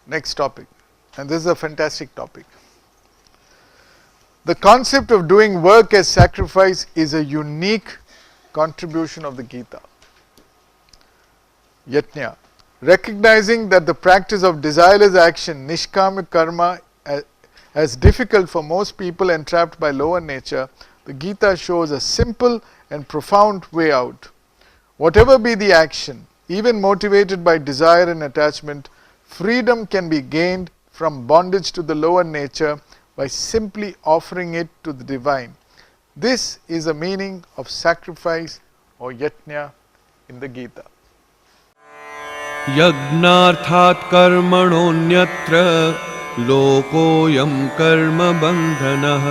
Next topic, and this is a fantastic topic. The concept of doing work as sacrifice is a unique contribution of the Gita. Yajna. Recognizing that the practice of desireless action, Nishkaama karma, as difficult for most people entrapped by lower nature, the Gita shows a simple and profound way out. Whatever be the action, even motivated by desire and attachment, freedom can be gained from bondage to the lower nature by simply offering it to the divine. This is the meaning of sacrifice or yajna in the Gita. यज्ञार्थात् कर्मणोऽन्यत्र लोकोऽयं कर्म बन्धनः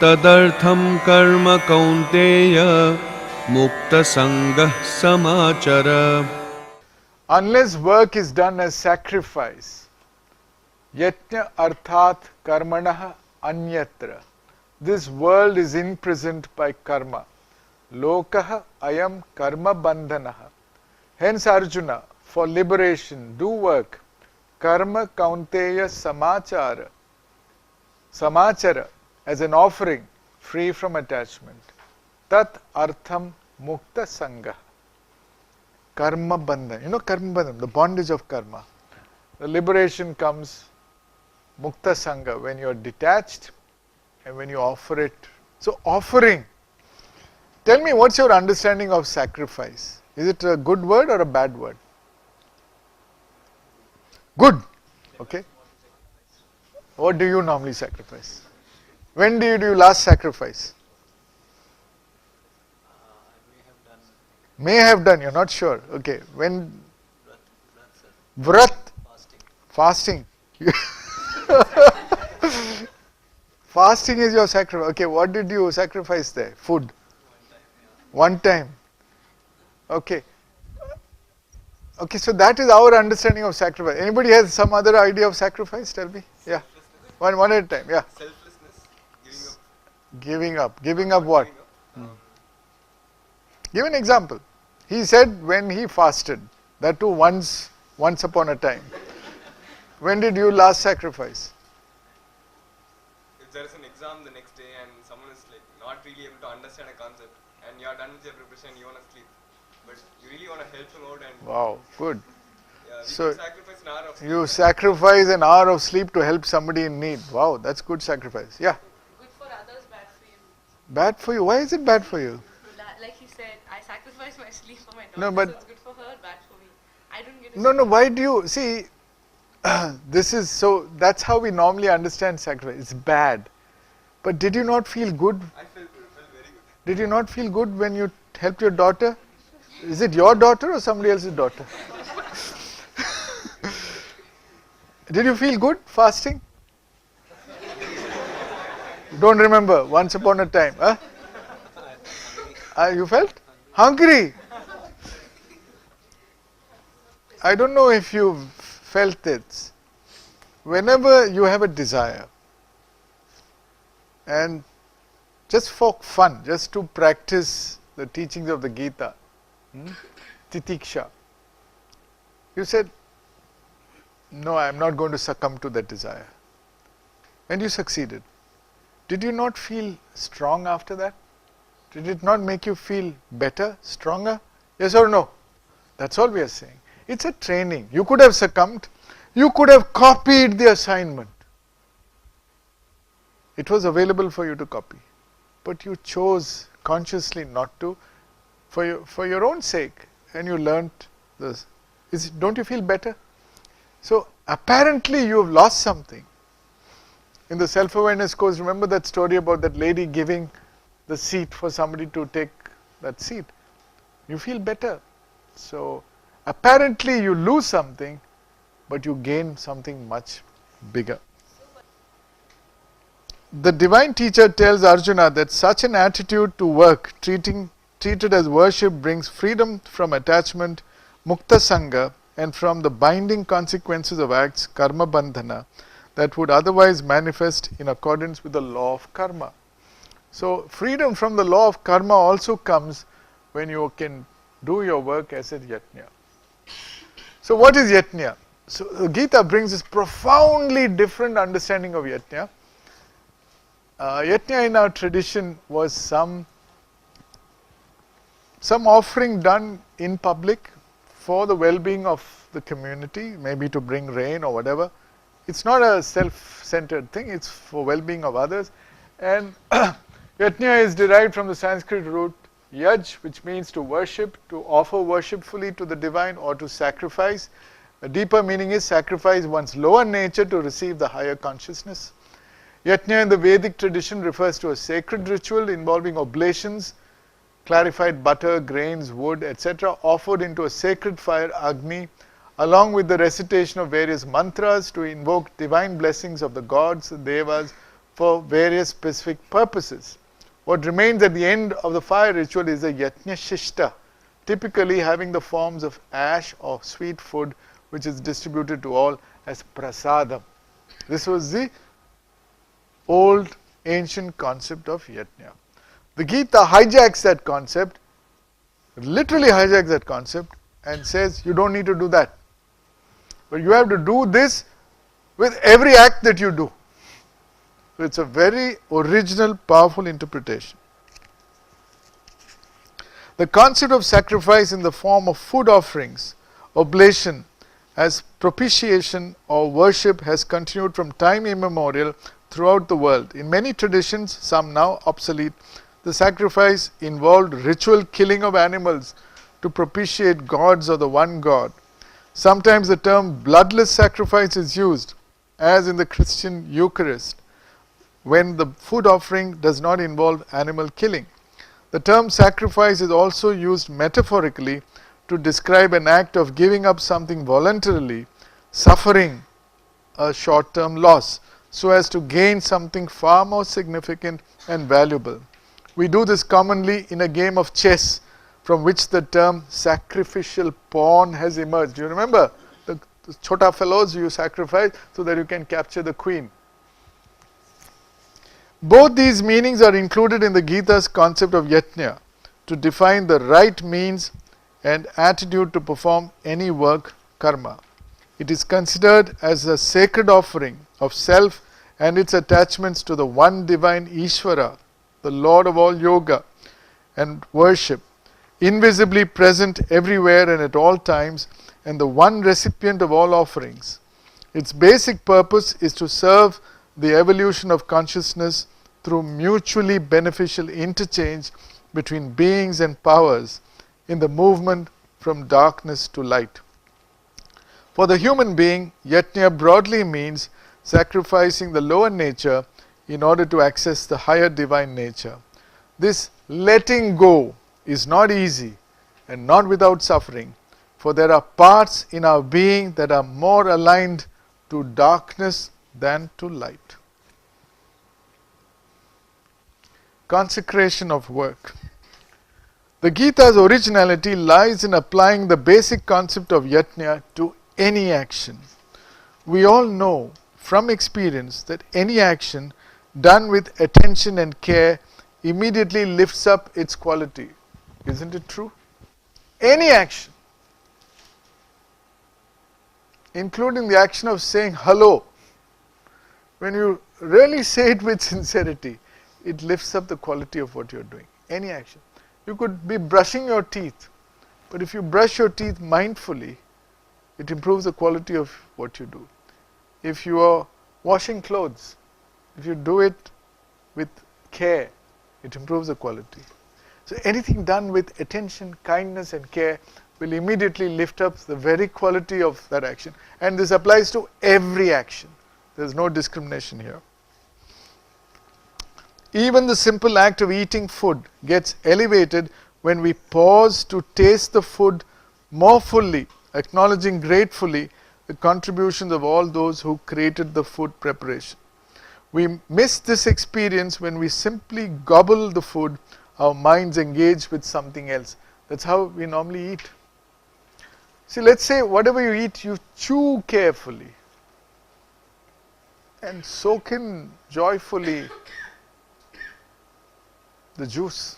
तदर्थं कर्म कौन्तेय मुक्तसङ्गः समाचर. Unless work is done as sacrifice, yajna arthat karmanah anyatra, this world is imprisoned by karma. Lokah ayam karma bandhanah. Hence Arjuna, for liberation, do work. Karma kaunteya samachara. Samachara, as an offering, free from attachment. Tat artham mukta sangha. Karma bandhan. You know karma bandhan, the bondage of karma. The liberation comes mukta sangha, when you are detached and when you offer it. So offering. Tell me, what's your understanding of sacrifice? Is it a good word or a bad word? Good. Okay. What do you normally sacrifice? When did you last sacrifice? May have done, you're not sure. Okay. When? Vrat. Fasting. Fasting is your sacrifice. Okay, what did you sacrifice there? Food. One time. Okay. Okay, so that is our understanding of sacrifice. Anybody has some other idea of sacrifice? Tell me. Yeah. One at a time. Yeah. Selflessness. Giving up. Giving up what? Give an example. He said when he fasted. That too once upon a time. When did you last sacrifice? If there is an exam the next day and someone is like not really able to understand a concept and you are done with your preparation, you want to sleep, but you really want to help him out and Wow, good. yeah, So sacrifice an hour of sleep. You sacrifice an hour of sleep to help somebody in need. Wow, that's good sacrifice. Yeah. Good for others, bad for you. Bad for you? Why is it bad for you? Like he said, I sacrifice my sleep for my daughter, No, but so it's good for her, bad for me. I don't get it. No, why do you see? This is so. That's how we normally understand sacrifice. It's bad, but did you not feel good? I felt good, felt very good. Did you not feel good when you helped your daughter? Is it your daughter or somebody else's daughter? Did you feel good fasting? Don't remember. Once upon a time, huh? You felt hungry. I don't know if you've felt it. Whenever you have a desire, and just for fun, just to practice the teachings of the Gita, titiksha, you said, no, I am not going to succumb to that desire. And you succeeded. Did you not feel strong after that? Did it not make you feel better, stronger? Yes or no? That's all we are saying. It's a training. You could have succumbed. You could have copied the assignment. It was available for you to copy. But you chose consciously not to for your own sake. And you learnt this. Don't you feel better? So apparently you have lost something. In the self-awareness course, remember that story about that lady giving the seat for somebody to take that seat. You feel better. So apparently you lose something, but you gain something much bigger. The divine teacher tells Arjuna that such an attitude to work, treated as worship, brings freedom from attachment, mukta sangha, and from the binding consequences of acts, karma bandhana, that would otherwise manifest in accordance with the law of karma. So freedom from the law of karma also comes when you can do your work as a yajna. So what is yajna? So the Gita brings this profoundly different understanding of yajna. Yajna in our tradition was some offering done in public for the well-being of the community, maybe to bring rain or whatever. It's not a self-centered thing, it's for well-being of others. And yajna is derived from the Sanskrit root yaj, which means to worship, to offer worshipfully to the divine, or to sacrifice. A deeper meaning is sacrifice one's lower nature to receive the higher consciousness. Yajna in the Vedic tradition refers to a sacred ritual involving oblations, clarified butter, grains, wood, etc., offered into a sacred fire, Agni, along with the recitation of various mantras to invoke divine blessings of the gods and devas for various specific purposes. What remains at the end of the fire ritual is a yajna shishta, typically having the forms of ash or sweet food, which is distributed to all as prasadam. This was the old ancient concept of yajna. The Gita hijacks that concept, literally hijacks that concept, and says you don't need to do that. But you have to do this with every act that you do. So it's a very original, powerful interpretation. The concept of sacrifice in the form of food offerings, oblation, as propitiation or worship has continued from time immemorial throughout the world. In many traditions, some now obsolete, the sacrifice involved ritual killing of animals to propitiate gods or the one god. Sometimes the term bloodless sacrifice is used, as in the Christian Eucharist, when the food offering does not involve animal killing. The term sacrifice is also used metaphorically to describe an act of giving up something voluntarily, suffering a short-term loss, so as to gain something far more significant and valuable. We do this commonly in a game of chess, from which the term sacrificial pawn has emerged. Do you remember the chota fellows you sacrifice so that you can capture the queen? Both these meanings are included in the Gita's concept of yajna, to define the right means and attitude to perform any work, karma. It is considered as a sacred offering of self and its attachments to the one divine Ishvara, the Lord of all yoga and worship, invisibly present everywhere and at all times, and the one recipient of all offerings. Its basic purpose is to serve the evolution of consciousness through mutually beneficial interchange between beings and powers in the movement from darkness to light. For the human being, yajna broadly means sacrificing the lower nature in order to access the higher divine nature. This letting go is not easy and not without suffering, for there are parts in our being that are more aligned to darkness than to light. Consecration of work. The Gita's originality lies in applying the basic concept of yajna to any action. We all know from experience that any action done with attention and care immediately lifts up its quality. Isn't it true? Any action, including the action of saying hello, when you really say it with sincerity, it lifts up the quality of what you're doing. Any action. You could be brushing your teeth, but if you brush your teeth mindfully, it improves the quality of what you do. If you are washing clothes, if you do it with care, it improves the quality. So anything done with attention, kindness and care will immediately lift up the very quality of that action. And this applies to every action. There is no discrimination here. Even the simple act of eating food gets elevated when we pause to taste the food more fully, acknowledging gratefully the contributions of all those who created the food preparation. We miss this experience when we simply gobble the food, our minds engage with something else. That's how we normally eat. See, let's say whatever you eat, you chew carefully and soak in joyfully the juice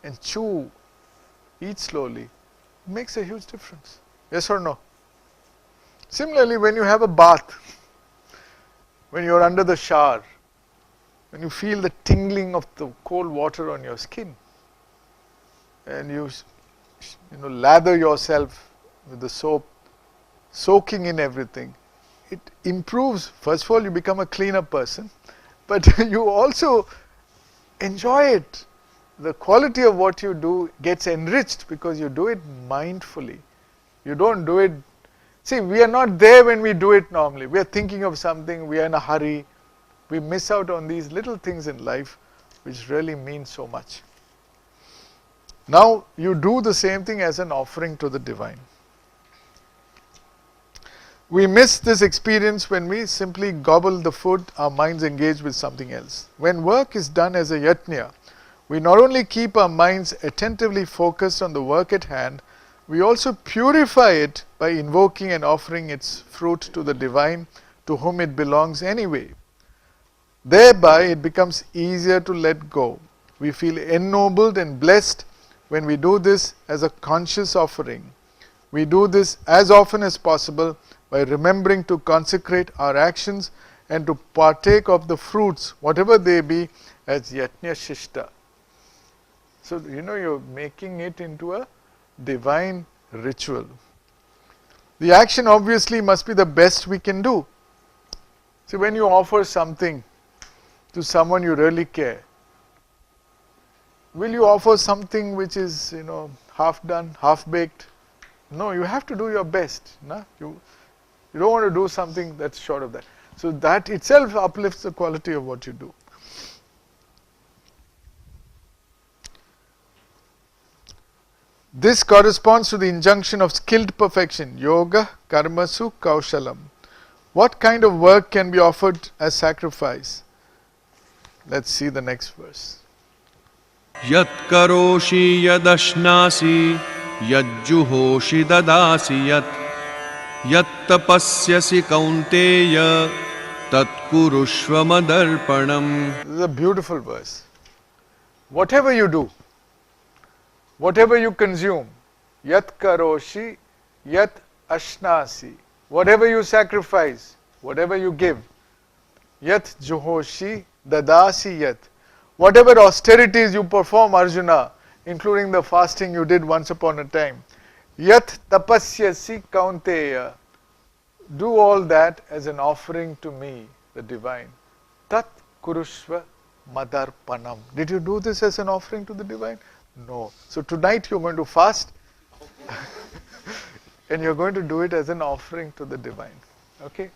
and chew, eat slowly. It makes a huge difference. Yes or no? Similarly, when you have a bath, when you are under the shower, when you feel the tingling of the cold water on your skin, and you lather yourself with the soap, soaking in everything, it improves. First of all, you become a cleaner person, but you also enjoy it. The quality of what you do gets enriched because you do it mindfully. You don't do it. See, we are not there when we do it normally. We are thinking of something, we are in a hurry. We miss out on these little things in life which really mean so much. Now you do the same thing as an offering to the divine. We miss this experience when we simply gobble the food, our minds engage with something else. When work is done as a yajna, we not only keep our minds attentively focused on the work at hand, we also purify it by invoking and offering its fruit to the divine to whom it belongs anyway. Thereby it becomes easier to let go. We feel ennobled and blessed when we do this as a conscious offering. We do this as often as possible by remembering to consecrate our actions and to partake of the fruits, whatever they be, as yajna shishta. So, you're making it into a divine ritual. The action obviously must be the best we can do. See, when you offer something to someone you really care, will you offer something which is, half done, half baked? No, you have to do your best. No? You don't want to do something that's short of that. So that itself uplifts the quality of what you do. This corresponds to the injunction of skilled perfection, yoga, karmasu, kaushalam. What kind of work can be offered as sacrifice? Let's see the next verse. Yat karoshi yadashnasi yajjuhoshi dadasi yat tapasyasi kaunteya tat kurushva madarpanam. This is a beautiful verse. Whatever you do, whatever you consume, yat karoshi, yat ashnasi, whatever you sacrifice, whatever you give, yat juhoshi, dadasi yat, whatever austerities you perform, Arjuna, including the fasting you did once upon a time, yat tapasyasi kaunteya, do all that as an offering to me, the divine. Tat kurushva madarpanam. Did you do this as an offering to the divine? No. So tonight you're going to fast and you're going to do it as an offering to the divine. Okay?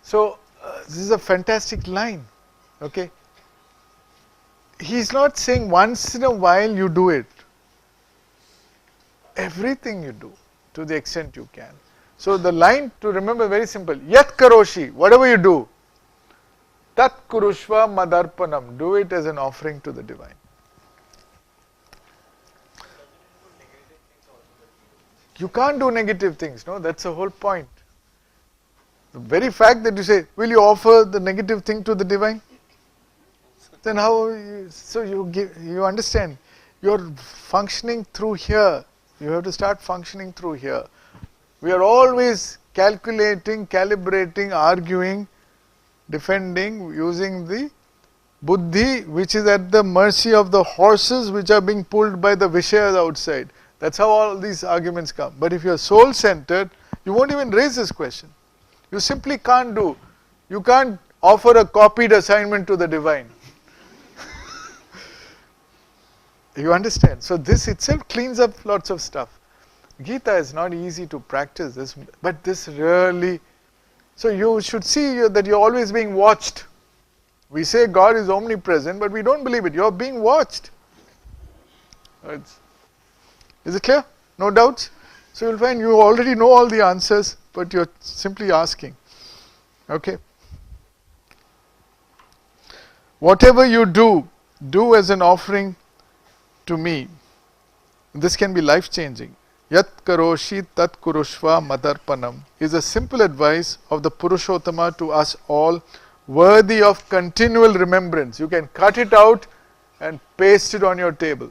So this is a fantastic line. Okay? He's not saying once in a while you do it. Everything you do to the extent you can. So the line to remember very simple. Yat karoshi, whatever you do, tat kurushva madarpanam, do it as an offering to the divine. You can't do negative things, no? That's the whole point. The very fact that you say, will you offer the negative thing to the divine? Then how, you understand, you're functioning through here. You have to start functioning through here. We are always calculating, calibrating, arguing, defending, using the buddhi, which is at the mercy of the horses which are being pulled by the vishayas outside. That's how all these arguments come. But if you are soul-centered, you won't even raise this question. You simply can't do. You can't offer a copied assignment to the divine. You understand? So this itself cleans up lots of stuff. Gita is not easy to practice this, but this really, so you should see that you're always being watched. We say God is omnipresent, but we don't believe it. You're being watched. Is it clear? No doubts? So you'll find you already know all the answers, but you're simply asking. Okay? Whatever you do, do as an offering to me. This can be life-changing. Yat karoshi tat kurushva madarpanam is a simple advice of the Purushottama to us all, worthy of continual remembrance. You can cut it out and paste it on your table.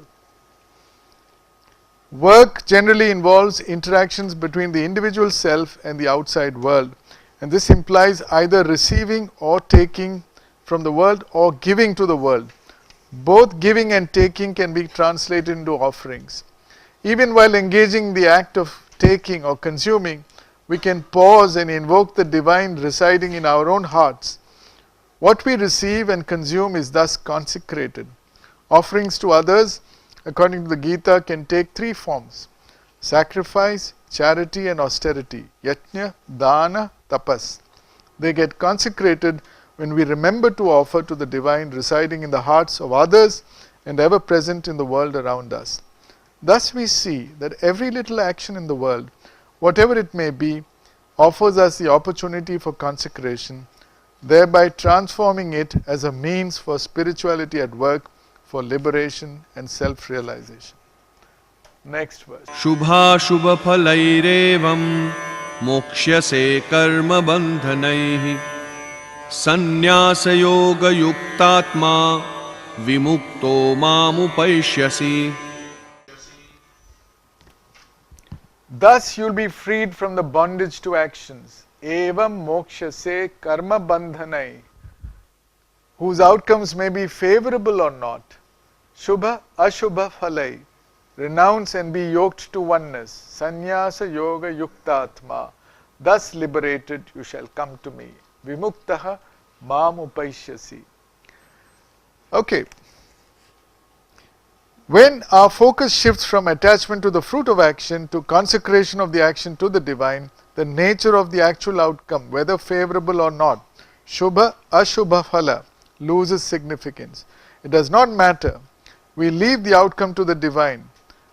Work generally involves interactions between the individual self and the outside world, and this implies either receiving or taking from the world or giving to the world. Both giving and taking can be translated into offerings. Even while engaging in the act of taking or consuming, we can pause and invoke the divine residing in our own hearts. What we receive and consume is thus consecrated. Offerings to others, according to the Gita, can take three forms: sacrifice, charity and austerity. Yajna, dana, tapas. They get consecrated when we remember to offer to the divine residing in the hearts of others and ever present in the world around us. Thus we see that every little action in the world, whatever it may be, offers us the opportunity for consecration, thereby transforming it as a means for spirituality at work, for liberation and self-realization. Next verse. शुभाशुभ फलैरेवं मोक्ष्यसे कर्म बंधनैः संन्यास योग युक्तात्मा विमुक्तो मामुपैष्यसि. Thus you will be freed from the bondage to actions. Evam mokshase karma bandhanai, whose outcomes may be favorable or not. Shubha ashubha phalai, renounce and be yoked to oneness. Sannyasa yoga yuktatma, thus liberated you shall come to me. Vimuktaha mam upaishyasi. Okay. When our focus shifts from attachment to the fruit of action to consecration of the action to the divine, the nature of the actual outcome, whether favorable or not, Shubha Ashubha Phala, loses significance. It does not matter. We leave the outcome to the divine.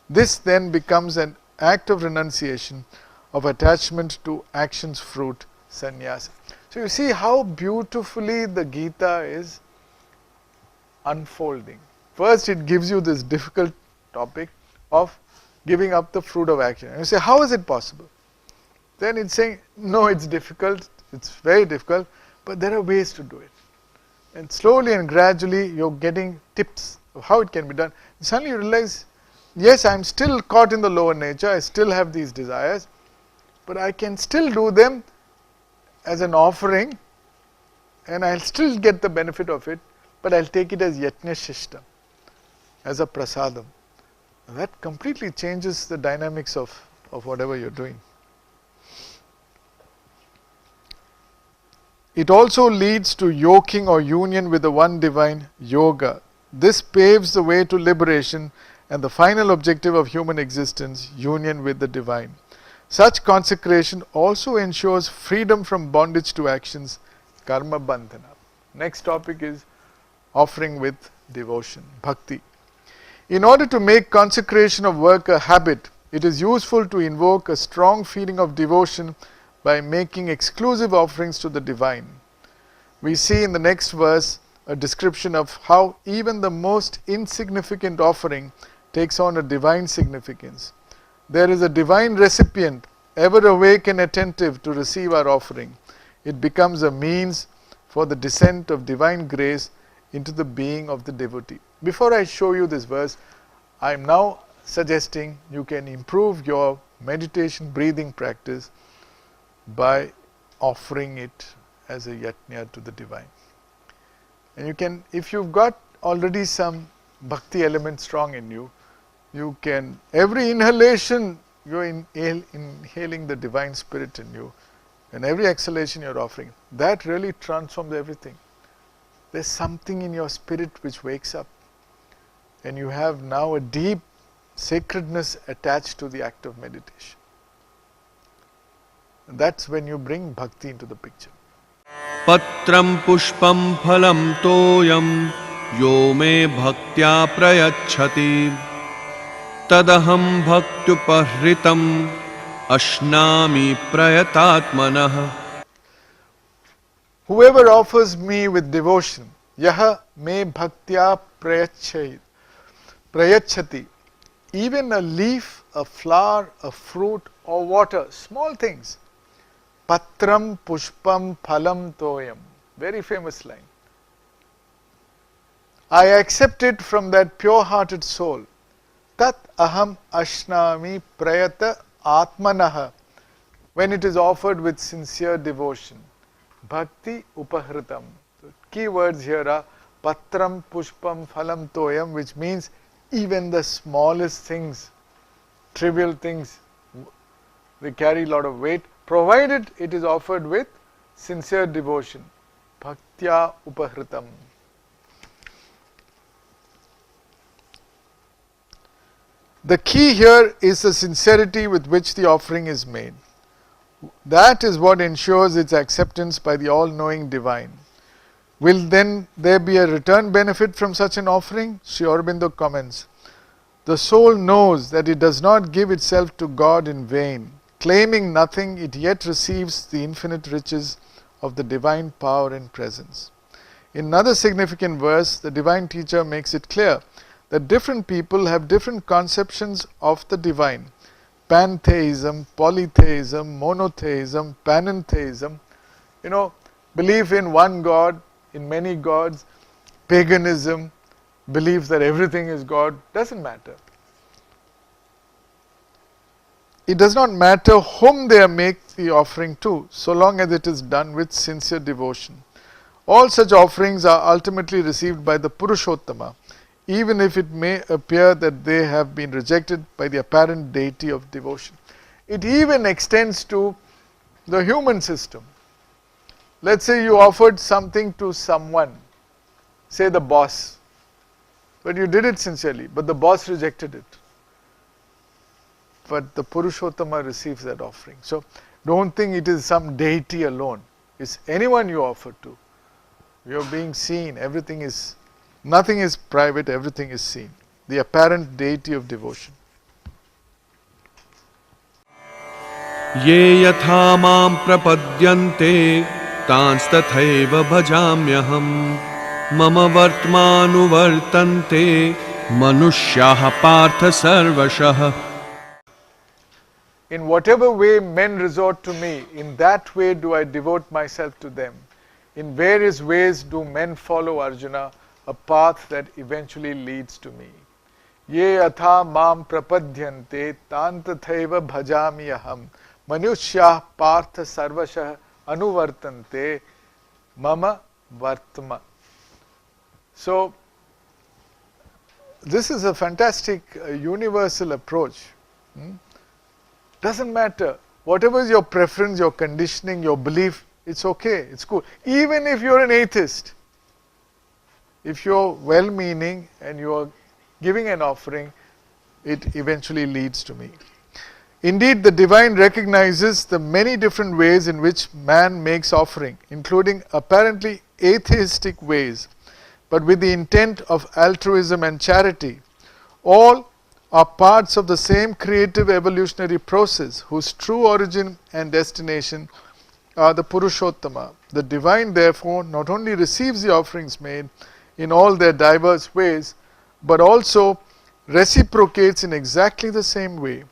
This then becomes an act of renunciation, of attachment to action's fruit, sannyasa. So you see how beautifully the Gita is unfolding. First, it gives you this difficult topic of giving up the fruit of action. And you say, how is it possible? Then it's saying, no, it's difficult, it's very difficult, but there are ways to do it. And slowly and gradually, you're getting tips of how it can be done. And suddenly you realize, yes, I'm still caught in the lower nature, I still have these desires, but I can still do them as an offering, and I'll still get the benefit of it, but I'll take it as yajna shishta, as a prasadam. That completely changes the dynamics of whatever you're doing. It also leads to yoking or union with the one divine, yoga. This paves the way to liberation and the final objective of human existence, union with the divine. Such consecration also ensures freedom from bondage to actions, karma bandhana. Next topic is offering with devotion, bhakti. In order to make consecration of work a habit, it is useful to invoke a strong feeling of devotion by making exclusive offerings to the divine. We see in the next verse a description of how even the most insignificant offering takes on a divine significance. There is a divine recipient, ever awake and attentive to receive our offering. It becomes a means for the descent of divine grace into the being of the devotee. Before I show you this verse, I am now suggesting you can improve your meditation breathing practice by offering it as a yajna to the divine. And you can, if you've got already some bhakti element strong in you, you can, every inhalation you're inhaling the divine spirit in you, and every exhalation you're offering, that really transforms everything. There's something in your spirit which wakes up, and you have now a deep sacredness attached to the act of meditation. And that's when you bring bhakti into the picture. पत्रं पुष्पं फलं तोयं यो मे भक्त्या प्रयच्छति तदहं भक्त्युपहृतम् अश्नामि प्रयतात्मनः. Whoever offers me with devotion, yaha me bhaktya prayachati, even a leaf, a flower, a fruit or water, small things. Patram pushpam phalam toyam, very famous line. I accept it from that pure-hearted soul. tat aham ashnami prayata atmanah, when it is offered with sincere devotion. Bhakti upahritam. So key words here are patram pushpam phalam toyam, which means even the smallest things, trivial things, they carry a lot of weight, provided it is offered with sincere devotion. Bhaktya upahritam. The key here is the sincerity with which the offering is made. That is what ensures its acceptance by the all-knowing divine. Will then there be a return benefit from such an offering? Sri Aurobindo comments, the soul knows that it does not give itself to God in vain. Claiming nothing, it yet receives the infinite riches of the divine power and presence. In another significant verse, the divine teacher makes it clear that different people have different conceptions of the divine. Pantheism, polytheism, monotheism, panentheism, belief in one God, in many gods, paganism, belief that everything is God, doesn't matter. It does not matter whom they make the offering to, so long as it is done with sincere devotion. All such offerings are ultimately received by the Purushottama, even if it may appear that they have been rejected by the apparent deity of devotion. It even extends to the human system. Let's say you offered something to someone, say the boss, but you did it sincerely, but the boss rejected it. But the Purushottama receives that offering. So don't think it is some deity alone. It's anyone you offer to. You're being seen, nothing is private, everything is seen. The apparent deity of devotion. Ye yatha mam prapadyante tanstathaiva bhajamyaham mama vartmanu vartante manushyaha partha sarvashah. In whatever way men resort to me, in that way do I devote myself to them. In various ways do men follow, Arjuna, a path that eventually leads to me. Ye atha mam prapadyante tantathaiva bhajami aham manushya partha sarvashah anuvartante mama vartma. So, this is a fantastic universal approach. Doesn't matter. Whatever is your preference, your conditioning, your belief, it's okay, it's cool. Even if you're an atheist, if you're well-meaning and you're giving an offering, it eventually leads to me. Indeed, the divine recognizes the many different ways in which man makes offering, including apparently atheistic ways, but with the intent of altruism and charity. All are parts of the same creative evolutionary process whose true origin and destination are the Purushottama. The divine, therefore, not only receives the offerings made in all their diverse ways, but also reciprocates in exactly the same way.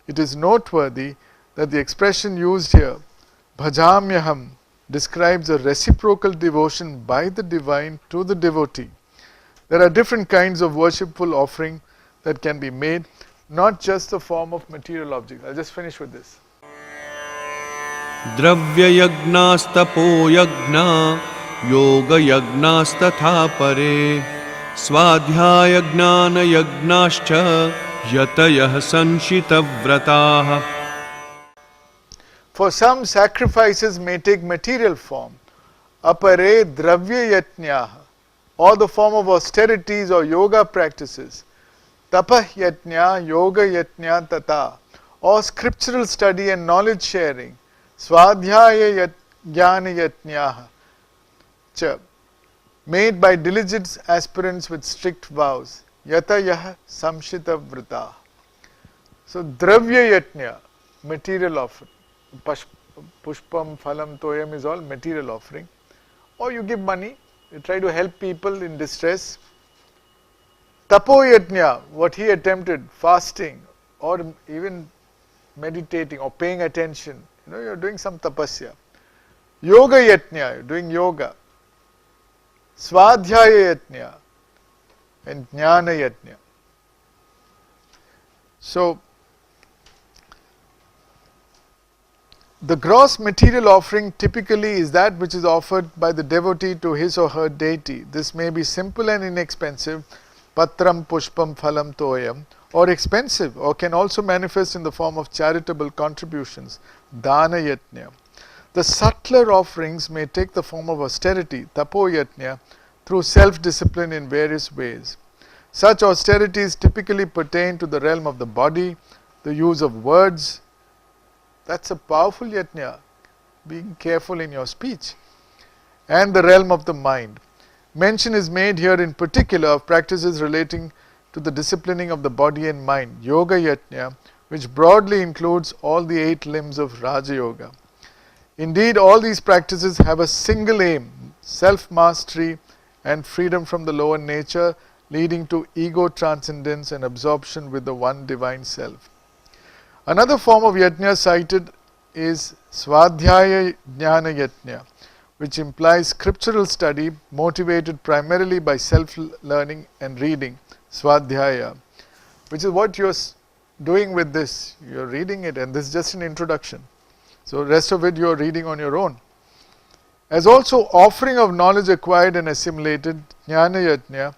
It is noteworthy that the expression used here, bhajamyaham, describes a reciprocal devotion by the divine to the devotee. There are different kinds of worshipful offering that can be made, not just the form of material objects. I'll just finish with this. Dravya yagnastapo yagna yoga yagnastatha pare swadhyaya gnana yagnascha yatayah sanshita vrataha. For some, sacrifices may take material form, apare dravya yatnyaha, or the form of austerities or yoga practices, tapah yatnya, yoga yatnya tata, or scriptural study and knowledge sharing, swadhyaya jnana yatnyaha, cha, made by diligent aspirants with strict vows, yatayah samshita vrata. So, dravya yatnya, material offering, pushpam, phalam, toyam is all material offering, or you give money, you try to help people in distress. Tapoyatnya, what he attempted, fasting or even meditating or paying attention, you're doing some tapasya. Yoga yatnya, you're doing yoga. Swadhyaya yatnya and jnana yatnya. So, the gross material offering typically is that which is offered by the devotee to his or her deity. This may be simple and inexpensive, patram pushpam phalam toyam, or expensive, or can also manifest in the form of charitable contributions, dana yatnya. The subtler offerings may take the form of austerity, tapo yatnya, through self-discipline in various ways. Such austerities typically pertain to the realm of the body, the use of words. That's a powerful yatnya, being careful in your speech, and the realm of the mind. Mention is made here in particular of practices relating to the disciplining of the body and mind, yoga yatnya, which broadly includes all the 8 limbs of Raja Yoga. Indeed, all these practices have a single aim, self-mastery and freedom from the lower nature, leading to ego transcendence and absorption with the one divine self. Another form of yajna cited is Swadhyaya Jnana Yajna, which implies scriptural study motivated primarily by self-learning and reading, Swadhyaya, which is what you're doing with this. You're reading it, and this is just an introduction. So, rest of it you're reading on your own. As also offering of knowledge acquired and assimilated, Jnana Yajna,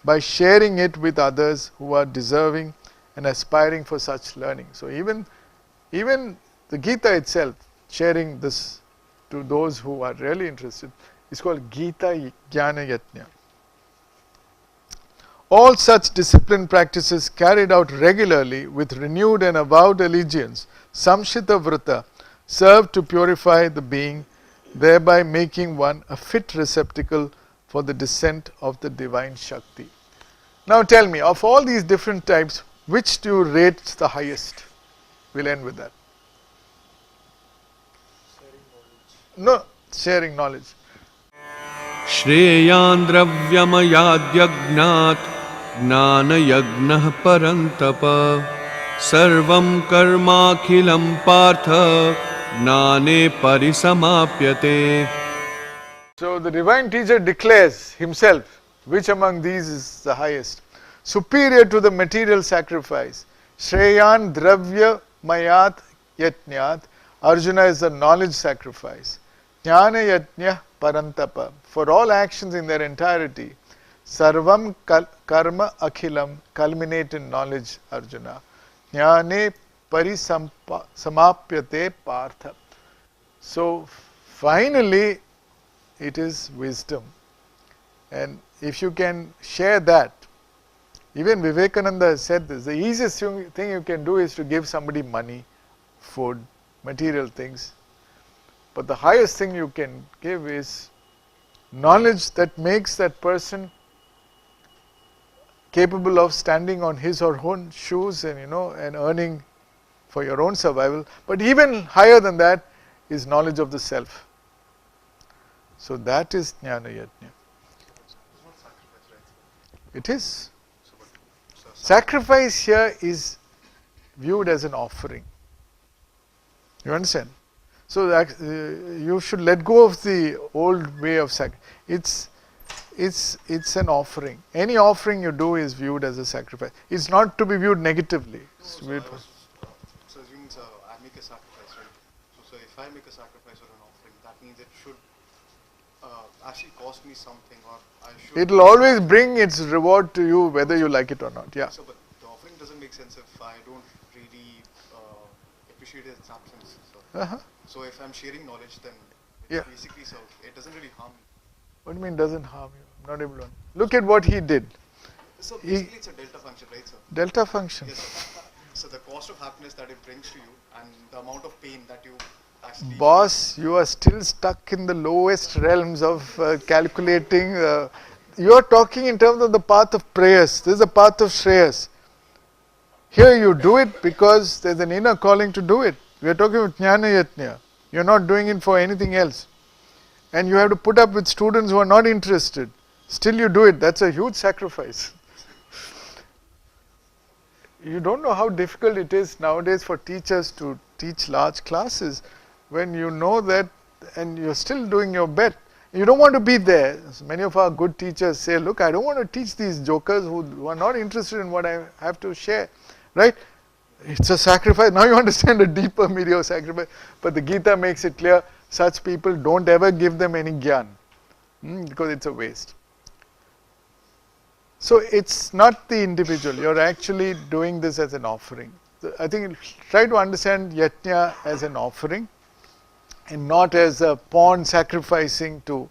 by sharing it with others who are deserving and aspiring for such learning. So, even the Gita itself, sharing this to those who are really interested, is called Gita Jnana Yajna. All such disciplined practices carried out regularly with renewed and avowed allegiance, samshita vrata, serve to purify the being, thereby making one a fit receptacle for the descent of the divine Shakti. Now tell me, of all these different types, which do you rate the highest? We'll end with that. No, sharing knowledge. Shreyan dravyamayadyagnaat gnana yagnah parantapa sarvam karmakhilam partha gnane parisamapyate. So the divine teacher declares himself which among these is the highest, superior to the material sacrifice. Shreyan dravya mayat yatnyat. Arjuna is the knowledge sacrifice. Jnana yatnya parantapa. For all actions in their entirety, sarvam karma akhilam, culminate in knowledge, Arjuna. Jnane parisamapyate partha. So finally it is wisdom, and if you can share that, even Vivekananda has said this, the easiest thing you can do is to give somebody money, food, material things, but the highest thing you can give is knowledge that makes that person capable of standing on his or her own shoes and and earning for your own survival. But even higher than that is knowledge of the self. So that is Jnana Yajna. It is. Sacrifice here is viewed as an offering. You understand? So you should let go of the old way of sacrifice. It's an offering. Any offering you do is viewed as a sacrifice. It's not to be viewed negatively. So assuming I make a sacrifice, right? So if I make a sacrifice or an offering, that means it should actually cost me something, or I should. It will always bring its reward to you whether you like it or not. Yeah. So, but the offering doesn't make sense if I don't really appreciate its absence. So, so if I'm sharing knowledge, then basically, so it doesn't really harm me. What do you mean doesn't harm you? I'm not able to. Look at what he did. So basically, it's a delta function, right, sir? Delta function. Yes, sir. So the cost of happiness that it brings to you and the amount of pain that you actually. Boss, you are still stuck in the lowest realms of calculating. You are talking in terms of the path of prayers. This is the path of Shreyas. Here you do it because there's an inner calling to do it. We are talking about Jnana Yajna. You are not doing it for anything else. And you have to put up with students who are not interested. Still you do it. That's a huge sacrifice. You don't know how difficult it is nowadays for teachers to teach large classes when you know that and you're still doing your best. You don't want to be there. Many of our good teachers say, look, I don't want to teach these jokers who are not interested in what I have to share. Right? It's a sacrifice. Now you understand the deeper meaning of sacrifice. But the Gita makes it clear, such people, don't ever give them any jnana, because it's a waste. So it's not the individual, you're actually doing this as an offering. So I think try to understand yajna as an offering and not as a pawn sacrificing to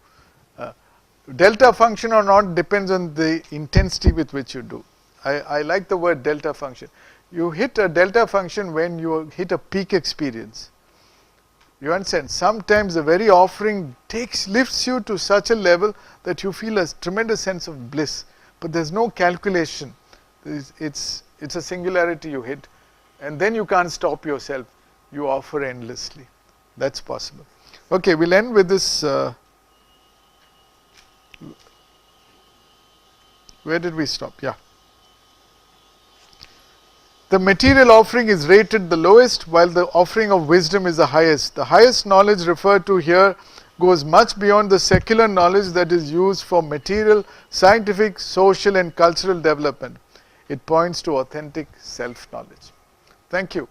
delta function or not depends on the intensity with which you do. I like the word delta function. You hit a delta function when you hit a peak experience. You understand? Sometimes the very offering lifts you to such a level that you feel a tremendous sense of bliss. But there's no calculation. It's a singularity you hit. And then you can't stop yourself. You offer endlessly. That's possible. Okay, we'll end with this. Where did we stop? Yeah. The material offering is rated the lowest, while the offering of wisdom is the highest. The highest knowledge referred to here goes much beyond the secular knowledge that is used for material, scientific, social and cultural development. It points to authentic self-knowledge. Thank you.